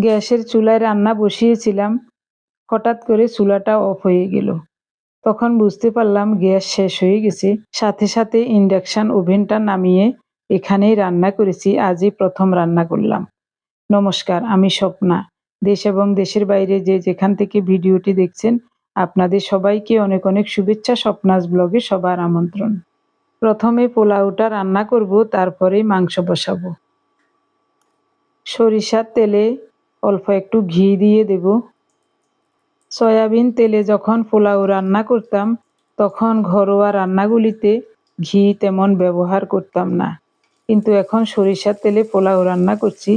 গ্যাসের চুলায় রান্না বসিয়েছিলাম, হঠাৎ করে চুলাটা অফ হয়ে গেল। তখন বুঝতে পারলাম গ্যাস শেষ হয়ে গেছে। সাথে সাথে ইন্ডাকশন ওভেনটা নামিয়ে এখানেই রান্না করেছি। আজই প্রথম রান্না করলাম। নমস্কার, আমি স্বপ্না। দেশ এবং দেশের বাইরে যে যেখান থেকে ভিডিওটি দেখছেন, আপনাদের সবাইকে অনেক অনেক শুভেচ্ছা। স্বপ্নাস ব্লগে সবার আমন্ত্রণ। প্রথমে পোলাওটা রান্না করব, তারপরেই মাংস বসাবো। সরিষার তেলে অল্প একটু ঘি দিয়ে দেব। সয়াবিন তেলে যখন পোলাও রান্না করতাম তখন ঘরোয়া রান্নাগুলিতে ঘি তেমন ব্যবহার করতাম না, কিন্তু এখন সরিষার তেলে পোলাও রান্না করছি,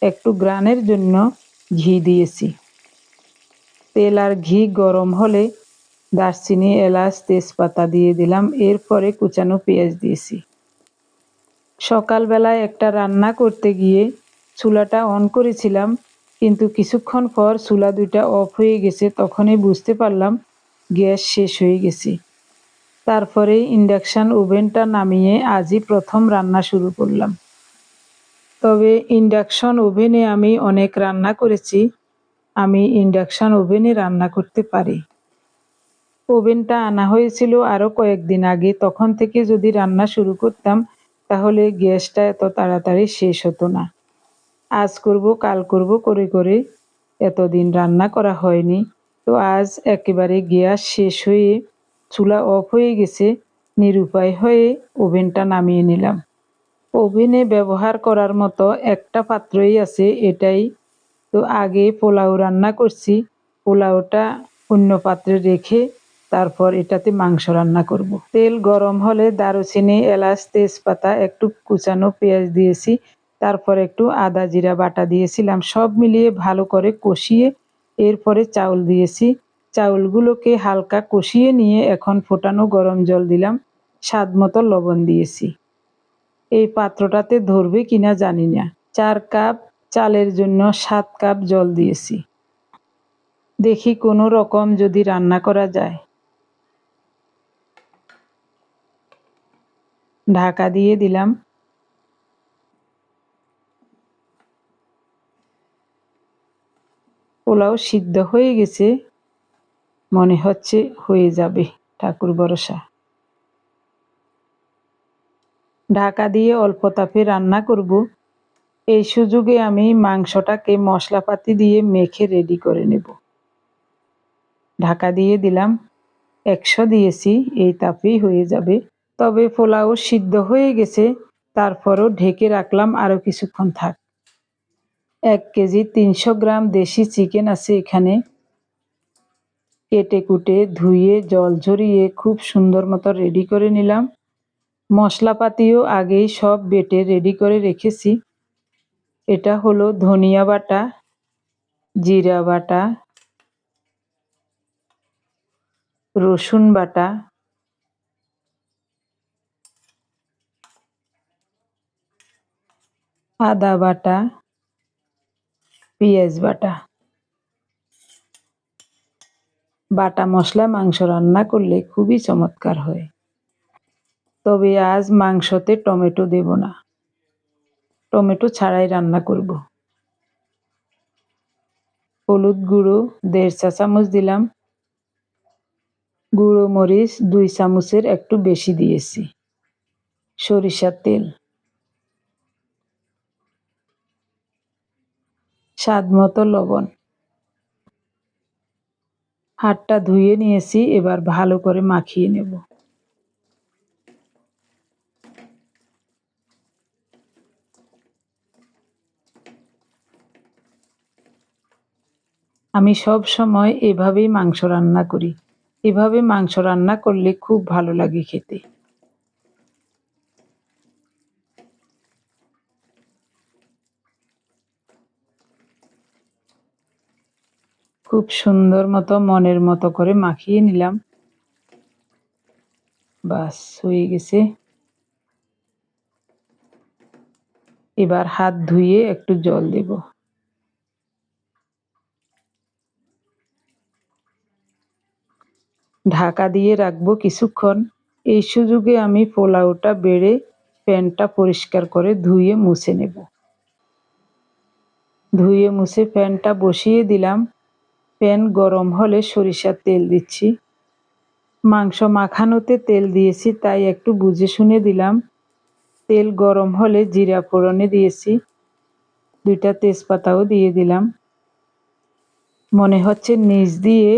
একটু গ্রানের জন্য ঘি দিয়েছি। তেল আর ঘি গরম হলে দারচিনি, এলাচ, তেজপাতা দিয়ে দিলাম। এরপরে কুচানো পেঁয়াজ দিয়েছি। সকালবেলায় একটা রান্না করতে গিয়ে চুলাটা অন করেছিলাম, কিন্তু কিছুক্ষণ পর চুলা দুইটা অফ হয়ে গেছে। তখনই বুঝতে পারলাম গ্যাস শেষ হয়ে গেছে। তারপরে ইন্ডাকশন ওভেনটা নামিয়ে আজই প্রথম রান্না শুরু করলাম। তবে ইন্ডাকশন ওভেনে আমি অনেক রান্না করেছি। আমি ইন্ডাকশন ওভেনে রান্না করতে পারি। ওভেনটা আনা হয়েছিল আরও কয়েকদিন আগে। তখন থেকে যদি রান্না শুরু করতাম তাহলে গ্যাসটা এত তাড়াতাড়ি শেষ হতো না। আজ করব কাল করব করে করে এতদিন রান্না করা হয়নি। তো আজ একেবারে গ্যাস শেষ হয়ে চুলা অফ হয়ে গেছে, নিরুপায় হয়ে ওভেনটা নামিয়ে নিলাম। ওভেনে ব্যবহার করার মতো একটা পাত্রই আছে, এটাই। তো আগে পোলাও রান্না করছি, পোলাওটা অন্য পাত্রে রেখে তারপর এটাতে মাংস রান্না করব। তেল গরম হলে দারুচিনি, এলাচ, তেজপাতা, একটু কুচানো পেঁয়াজ দিয়েছি। তারপর একটু আদা জিরা বাটা দিয়েছিলাম। সব মিলিয়ে ভালো করে কষিয়ে এরপরে চাউল দিয়েছি। চাউলগুলোকে হালকা কষিয়ে নিয়ে এখন ফোটানো গরম জল দিলাম। স্বাদ মতো লবণ দিয়েছি। এই পাত্রটাতে ধরবে কিনা জানি না। 4 কাপ চালের জন্য 7 কাপ জল দিয়েছি। দেখি কোনো রকম যদি রান্না করা যায়। ঢাকা দিয়ে দিলাম। পোলাও সিদ্ধ হয়ে গেছে, মনে হচ্ছে হয়ে যাবে, ঠাকুর ভরসা। ঢাকা দিয়ে অল্প তাপে রান্না করব। এই সুযোগে আমি মাংসটাকে মশলাপাতি দিয়ে মেখে রেডি করে নেব। ঢাকা দিয়ে দিলাম। 100 দিয়েছি, এই তাপেই হয়ে যাবে। তবে পোলাও সিদ্ধ হয়ে গেছে, তারপরও ঢেকে রাখলাম আরও কিছুক্ষণ থাক। 1 কেজি 300 গ্রাম দেশি চিকেন আছে এখানে। কেটে কুটে ধুয়ে জল ঝরিয়ে খুব সুন্দর মতো রেডি করে নিলাম। মশলাপাতিও আগেই সব বেটে রেডি করে রেখেছি। এটা হলো ধনিয়া বাটা, জিরা বাটা, রসুন বাটা, আদা বাটা, পেঁয়াজ বাটা। বাটা মশলা মাংস রান্না করলে খুবই চমৎকার হয়। তবে আজ মাংসতে টমেটো দেব না, টমেটো ছাড়াই রান্না করব। হলুদ গুঁড়ো 1.5 চা চামচ দিলাম। গুঁড়ো মরিচ 2 চামচের একটু বেশি দিয়েছি। সরিষার তেল, স্বাদ মতো লবণ। হাতটা ধুয়ে নিয়েছি, এবার ভালো করে মাখিয়ে নেব। আমি সব সময় এভাবেই মাংস রান্না করি। এভাবে মাংস রান্না করলে খুব ভালো লাগে খেতে। খুব সুন্দর মতো মনের মতো করে মাখিয়ে নিলাম। বাস হয়ে গেছে। এবার হাত ধুয়ে একটু জল দেব। ঢাকা দিয়ে রাখবো কিছুক্ষণ। এই সুযোগে আমি পোলাওটা বেড়ে প্যানটা পরিষ্কার করে ধুয়ে মুছে নেব। ধুয়ে মুছে প্যানটা বসিয়ে দিলাম। প্যান গরম হলে সরিষার তেল দিচ্ছি। মাংস মাখানোতে তেল দিয়েছি, তাই একটু বুঝে শুনে দিলাম। তেল গরম হলে জিরা ফোড়নে দিয়েছি, 2টা তেজপাতাও দিয়ে দিলাম। মনে হচ্ছে নিচ দিয়ে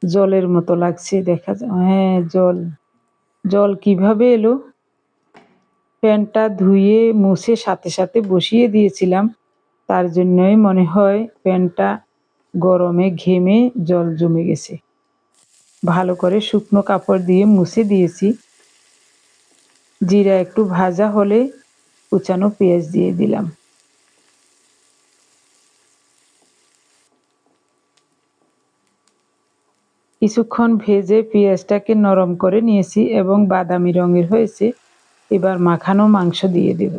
জলের মতো লাগছে, দেখা যায়। হ্যাঁ, জল জল কিভাবে এলো? প্যানটা ধুয়ে মুছে সাথে সাথে বসিয়ে দিয়েছিলাম, তার জন্যই মনে হয় প্যানটা গরমে ঘেমে জল জমে গেছে। ভালো করে শুকনো কাপড় দিয়ে মুছে দিয়েছি। জিরা একটু ভাজা হলে কুচানো পেঁয়াজ দিয়ে দিলাম। কিছুক্ষণ ভেজে পেঁয়াজটাকে নরম করে নিয়েছি এবং বাদামি রঙের হয়েছে। এবার মাখানো মাংস দিয়ে দেব।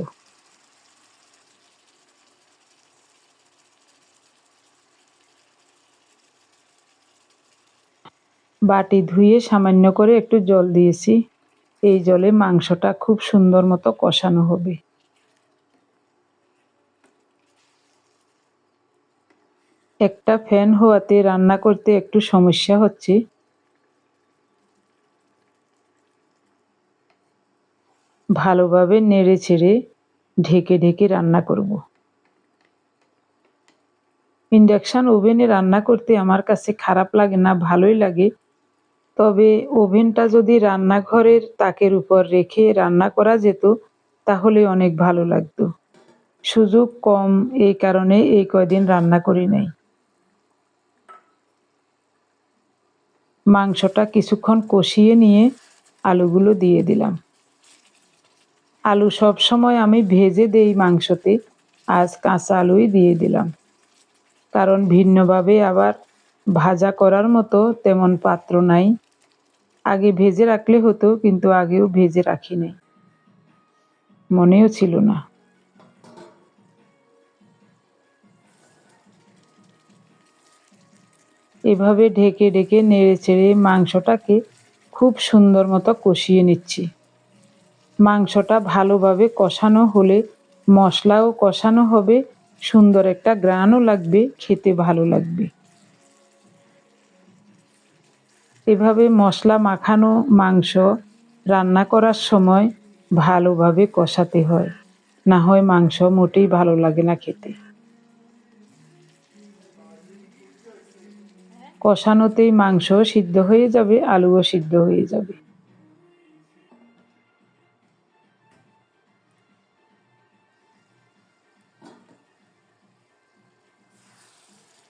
বাটি ধুয়ে সামান্য করে একটু জল দিয়েছি। এই জলে মাংসটা খুব সুন্দর মতো কষানো হবে। একটা ফ্যান হওয়াতে রান্না করতে একটু সমস্যা হচ্ছে। ভালোভাবে নেড়ে ছেড়ে ঢেকে ঢেকে রান্না করব। ইন্ডাকশন ওভেনে রান্না করতে আমার কাছে খারাপ লাগে না, ভালোই লাগে। তবে ওভেনটা যদি রান্নাঘরের তাকের উপর রেখে রান্না করা যেত তাহলে অনেক ভালো লাগতো। সুযোগ কম, এই কারণে এই কয়দিন রান্না করি নাই। মাংসটা কিছুক্ষণ কষিয়ে নিয়ে আলুগুলো দিয়ে দিলাম। আলু সব সময় আমি ভেজে দেই মাংসতে, আজ কাঁচা আলুই দিয়ে দিলাম। কারণ ভিন্নভাবে আবার ভাজা করার মতো তেমন পাত্র নাই। আগে ভেজে রাখলে হতো, কিন্তু আগেও ভেজে রাখি নাই, মনেও ছিল না। এভাবে ঢেকে ঢেকে নেড়ে চেড়ে মাংসটাকে খুব সুন্দর মতো কষিয়ে নিচ্ছি। মাংসটা ভালোভাবে কষানো হলে মশলাও কষানো হবে, সুন্দর একটা ঘ্রাণও লাগবে, খেতে ভালো লাগবে। এভাবে মশলা মাখানো মাংস রান্না করার সময় ভালোভাবে কষাতে হয়, না হয় মাংস মোটেই ভালো লাগে না খেতে। কষানোতেই মাংস সিদ্ধ হয়ে যাবে, আলুও সিদ্ধ হয়ে যাবে।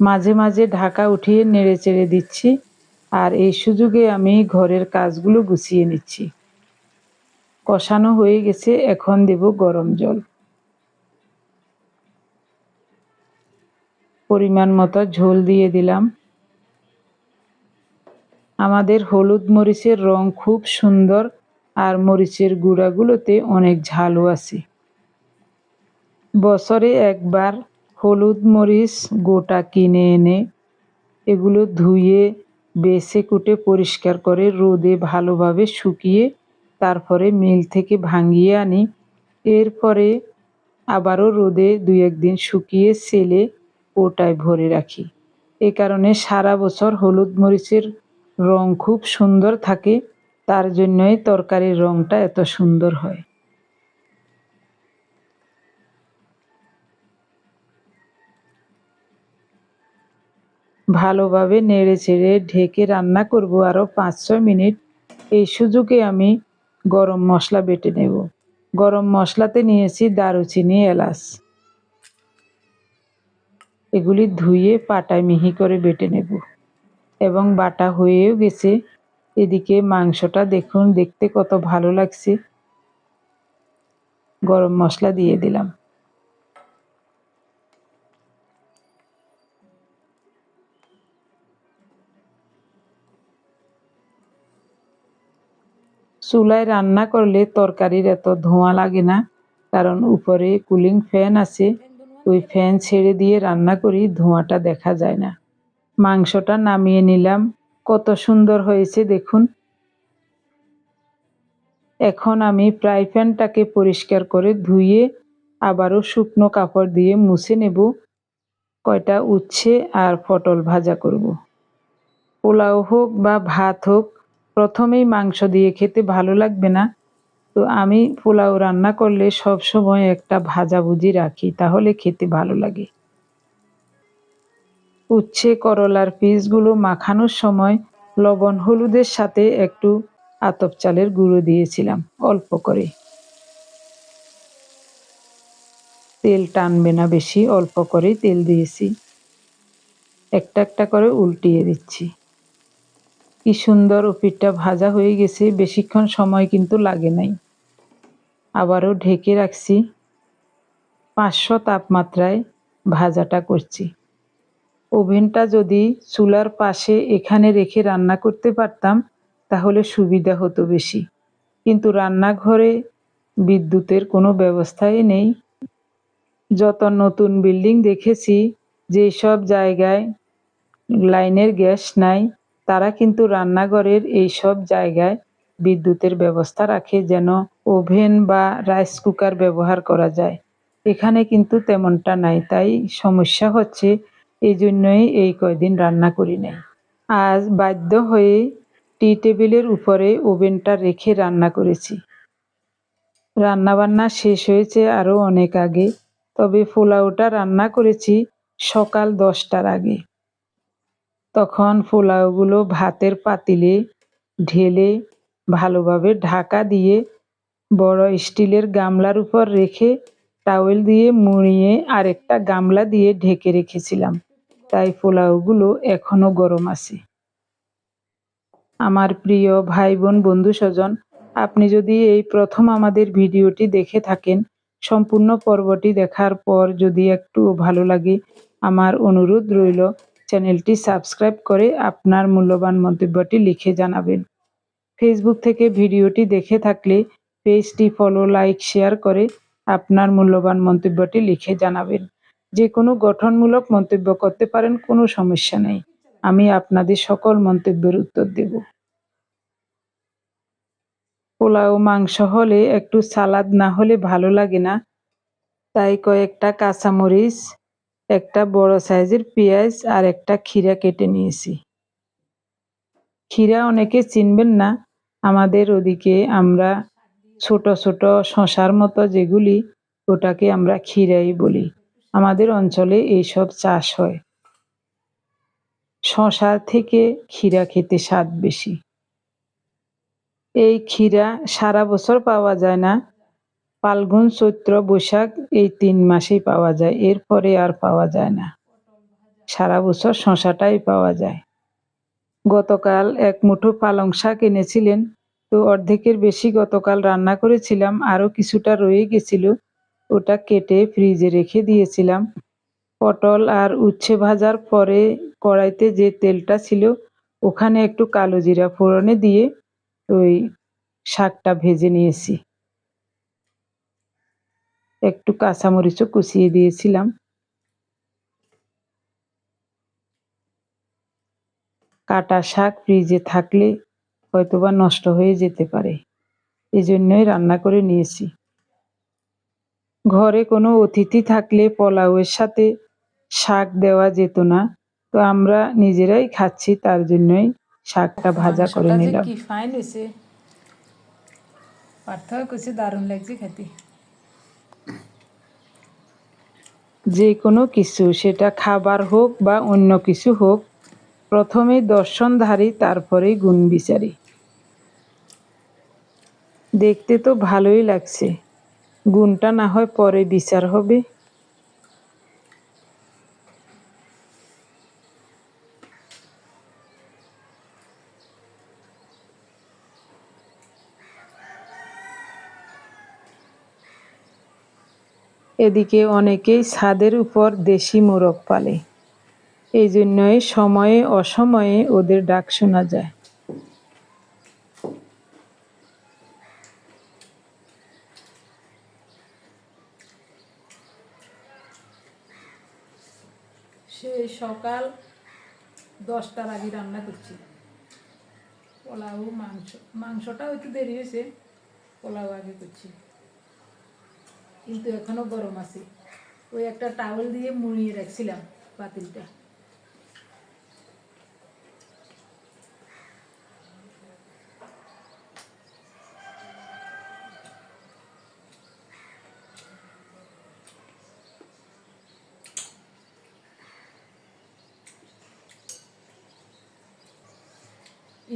মাঝে মাঝে ঢাকা উঠিয়ে নেড়ে চেড়ে দিচ্ছি, আর এই সুযোগে আমি ঘরের কাজগুলো গুছিয়ে নিচ্ছি। কষানো হয়ে গেছে, এখন দেব গরম জল। পরিমাণ মতো ঝোল দিয়ে দিলাম। আমাদের হলুদ মরিচের রং খুব সুন্দর, আর মরিচের গুঁড়াগুলোতে অনেক ঝালও আছে। বছরে একবার হলুদ মরিচ গোটা কিনে এনে এগুলো ধুয়ে বেছে কুটে পরিষ্কার করে রোদে ভালোভাবে শুকিয়ে তারপরে মিল থেকে ভাঙিয়ে আনি। এরপরে আবারও রোদে 2-1 দিন শুকিয়ে সেলে ওটায় ভরে রাখি। এ কারণে সারা বছর হলুদ মরিচের রং খুব সুন্দর থাকে, তার জন্যই তরকারির রংটা এত সুন্দর হয়। ভালোভাবে নেড়ে চেড়ে ঢেকে রান্না করব আরও 5-6 মিনিট। এই সুযোগে আমি গরম মশলা বেটে নেব। গরম মশলাতে নিয়েছি দারুচিনি, এলাচ। এগুলি ধুয়ে পাটায় মিহি করে বেটে নেব এবং বাটা হয়েও গেছে। এদিকে মাংসটা দেখুন, দেখতে কত ভালো লাগছে। গরম মশলা দিয়ে দিলাম। চুলায় রান্না করলে তরকারির এত ধোঁয়া লাগে না, কারণ উপরে কুলিং ফ্যান আছে। ওই ফ্যান ছেড়ে দিয়ে রান্না করি, ধোঁয়াটা দেখা যায় না। মাংসটা নামিয়ে নিলাম, কত সুন্দর হয়েছে দেখুন। এখন আমি ফ্রাই প্যানটাকে পরিষ্কার করে ধুয়ে আবারও শুকনো কাপড় দিয়ে মুছে নেব। কয়টা উচ্ছে আর পটল ভাজা করব। পোলাও হোক বা ভাত হোক, প্রথমেই মাংস দিয়ে খেতে ভালো লাগবে না। তো আমি পোলাও রান্না করলে সব সময় একটা ভাজাভুজি রাখি, তাহলে খেতে ভালো লাগে। উচ্ছে করলার পিসগুলো মাখানোর সময় লবণ হলুদের সাথে একটু আতপ চালের গুঁড়ো দিয়েছিলাম, অল্প করে। তেল টানবে না বেশি, অল্প করেই তেল দিয়েছি। একটা একটা করে উল্টিয়ে দিচ্ছি। কি সুন্দর ওপিঠটা ভাজা হয়ে গেছে, বেশিক্ষণ সময় কিন্তু লাগে নাই। আবারও ঢেকে রাখছি। 500 তাপমাত্রায় ভাজাটা করছি। ওভেনটা যদি চুলার পাশে এখানে রেখে রান্না করতে পারতাম তাহলে সুবিধা হতো বেশি, কিন্তু রান্নাঘরে বিদ্যুতের কোনো ব্যবস্থাই নেই। যত নতুন বিল্ডিং দেখেছি যেসব জায়গায় লাইনের গ্যাস নাই, তারা কিন্তু রান্নাঘরের এইসব জায়গায় বিদ্যুতের ব্যবস্থা রাখে যেন ওভেন বা রাইস কুকার ব্যবহার করা যায়। এখানে কিন্তু তেমনটা নাই, তাই সমস্যা হচ্ছে। এই জন্যই এই কয়দিন রান্না করি নাই। আজ বাধ্য হয়ে টি টেবিলের উপরে ওভেনটা রেখে রান্না করেছি। রান্নাবান্না শেষ হয়েছে আরও অনেক আগে, তবে পোলাওটা রান্না করেছি সকাল 10টার আগে। তখন পোলাওগুলো ভাতের পাতিলে ঢেলে ভালোভাবে ঢাকা দিয়ে বড় স্টিলের গামলার উপর রেখে টাওয়েল দিয়ে মুড়িয়ে আরেকটা গামলা দিয়ে ঢেকে রেখেছিলাম, তাই পোলাওগুলো এখনো গরম আছে। আমার প্রিয় ভাই বোন বন্ধু স্বজন, আপনি যদি এই প্রথম আমাদের ভিডিওটি দেখে থাকেন, সম্পূর্ণ পর্বটি দেখার পর যদি একটু ভালো লাগে, আমার অনুরোধ রইল চ্যানেলটি সাবস্ক্রাইব করে আপনার মূল্যবান মন্তব্যটি লিখে জানাবেন। ফেসবুক থেকে ভিডিওটি দেখে থাকলে পেজটি ফলো, লাইক, শেয়ার করে আপনার মূল্যবান মন্তব্যটি লিখে জানাবেন। যে কোনো গঠনমূলক মন্তব্য করতে পারেন, কোনো সমস্যা নেই। আমি আপনাদের সকল মন্তব্যের উত্তর দেব। পোলাও মাংস হলে একটু সালাদ না হলে ভালো লাগে না, তাই কয়েকটা কাঁচামরিচ, একটা বড় সাইজের পেঁয়াজ আর একটা ক্ষীরা কেটে নিয়েছি। ক্ষীরা অনেকে চিনবেন না, আমাদের ওদিকে আমরা ছোট ছোট শশার মতো যেগুলি, ওটাকে আমরা ক্ষীরাই বলি। আমাদের অঞ্চলে এইসব চাষ হয়। শশার থেকে ক্ষীরা খেতে স্বাদ বেশি। এই ক্ষীরা সারা বছর পাওয়া যায় না, ফাল্গুন, চৈত্র, বৈশাখ এই 3 মাসেই পাওয়া যায়, এরপরে আর পাওয়া যায় না। সারা বছর শশাটাই পাওয়া যায়। গতকাল এক মুঠো পালং শাক এনেছিলেন, তো অর্ধেকের বেশি গতকাল রান্না করেছিলাম, আরও কিছুটা রয়ে গেছিল, ওটা কেটে ফ্রিজে রেখে দিয়েছিলাম। পটল আর উচ্ছে ভাজার পরে কড়াইতে যে তেলটা ছিল ওখানে একটু কালো জিরা ফোড়নে দিয়ে ওই শাকটা ভেজে নিয়েছি। একটু কাঁচামরিচও কুচিয়ে দিয়েছিলাম। কাটা শাক ফ্রিজে থাকলে হয়তোবা নষ্ট হয়ে যেতে পারে, এজন্যই রান্না করে নিয়েছি। ঘরে কোনো অতিথি থাকলে পোলাওয়ের সাথে শাক দেওয়া যেত না, তো আমরা নিজেরাই খাচ্ছি, তার জন্যই শাকটা ভাজা করে নিলাম। কি ফাইন হয়েছে, পার্থক্য কিছু দারুণ লাগছে খেতে। যে কোনো কিছু, সেটা খাবার হোক বা অন্য কিছু হোক, প্রথমে দর্শনধারী, তারপরেই গুণ বিচারী। দেখতে তো ভালোই লাগছে, গুণটা না হয় পরে বিচার হবে। এদিকে অনেকেই ছাদের উপর দেশি মোরগ পালে, এই জন্যই সময়ে অসময়ে ওদের ডাক শোনা যায়। সেই সকাল 10টার আগে রান্না করছি পোলাও, মাংসটাও একটু দেরি হয়েছে, পোলাও আগে করছি, কিন্তু এখনো গরম আছে। ওই একটা টাওয়েল দিয়ে মুড়িয়ে রাখছিলাম, পাতিলটা।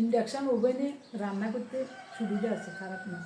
ইন্ডাকশন ওভেনে রান্না করতে সুবিধা আছে, খারাপ না।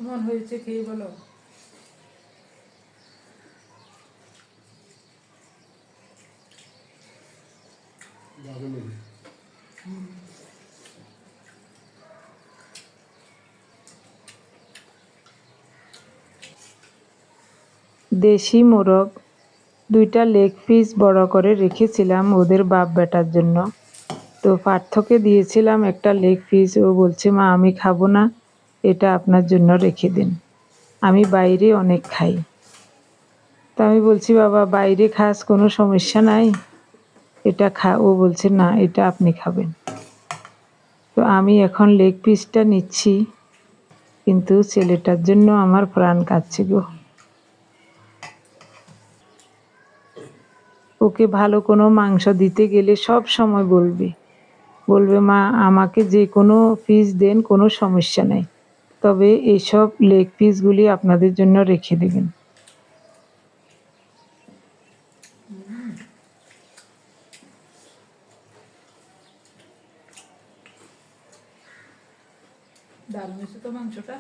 কেমন হয়েছে খেয়ে বলো। দেশি মোরগ 2টা লেগ পিস বড় করে রেখেছিলাম ওদের বাপ বেটার জন্য। তো পার্থকে দিয়েছিলাম একটা লেগ পিস, ও বলছে মা আমি খাবো না, এটা আপনার জন্য রেখে দিন, আমি বাইরে অনেক খাই। তো আমি বলছি বাবা বাইরে খাস কোনো সমস্যা নাই, এটা খা। ও বলছে না এটা আপনি খাবেন। তো আমি এখন লেগ পিসটা নিচ্ছি, কিন্তু ছেলেটার জন্য আমার প্রাণ কাঁদছে গো। ওকে ভালো কোনো মাংস দিতে গেলে সব সময় বলবে মা আমাকে যে কোনো পিস দেন, কোনো সমস্যা নেই, তবে এইসব লেগ পিসগুলি আপনাদের জন্য রেখে দেবেন। দারুণ হয়েছে তো মাংসটা।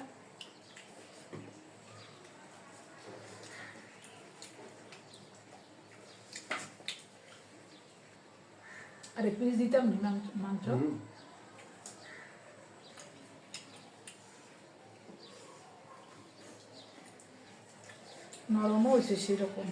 আরে পিস দিতাম না মাংস, নরমও হয়েছে সেরকম।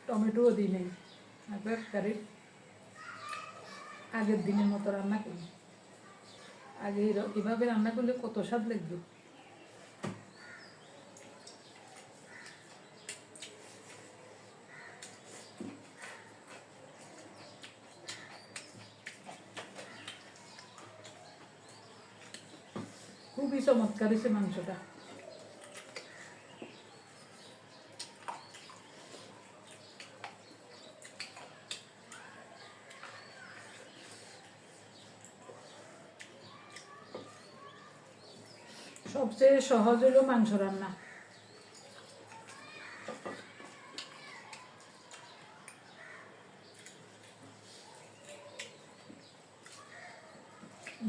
টমেটোও দিই নেই, একবারে আগের দিনের মতো রান্না করি। আগে এভাবে রান্না করলে কত স্বাদ লাগবে। খুবই চমৎকার হয়েছে মাংসটা। সবচেয়ে সহজ হলো মাংস রান্না।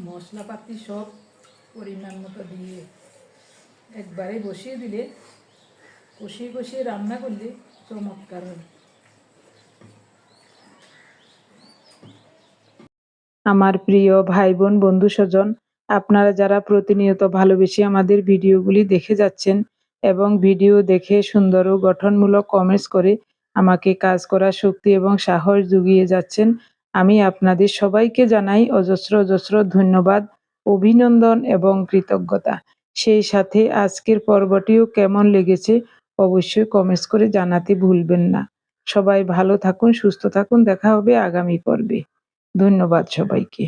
মশলাপাতি সব পরিমাণ মতো দিয়ে একবারে বসিয়ে দিলে কষিয়ে কষিয়ে রান্না করলে চমৎকার হয়। আমার প্রিয় ভাই বোন বন্ধু স্বজন, আপনারা যারা প্রতিনিয়ত ভালোবেসে আমাদের ভিডিওগুলি দেখে যাচ্ছেন এবং ভিডিও দেখে সুন্দর ও গঠনমূলক কমেন্টস করে আমাকে কাজ করার শক্তি এবং সাহস জুগিয়ে যাচ্ছেন, আমি আপনাদের সবাইকে জানাই অজস্র অজস্র ধন্যবাদ, অভিনন্দন এবং কৃতজ্ঞতা। সেই সাথে আজকের পর্বটিও কেমন লেগেছে অবশ্যই কমেন্টস করে জানাতে ভুলবেন না। সবাই ভালো থাকুন, সুস্থ থাকুন, দেখা হবে আগামী পর্বে। ধন্যবাদ সবাইকে।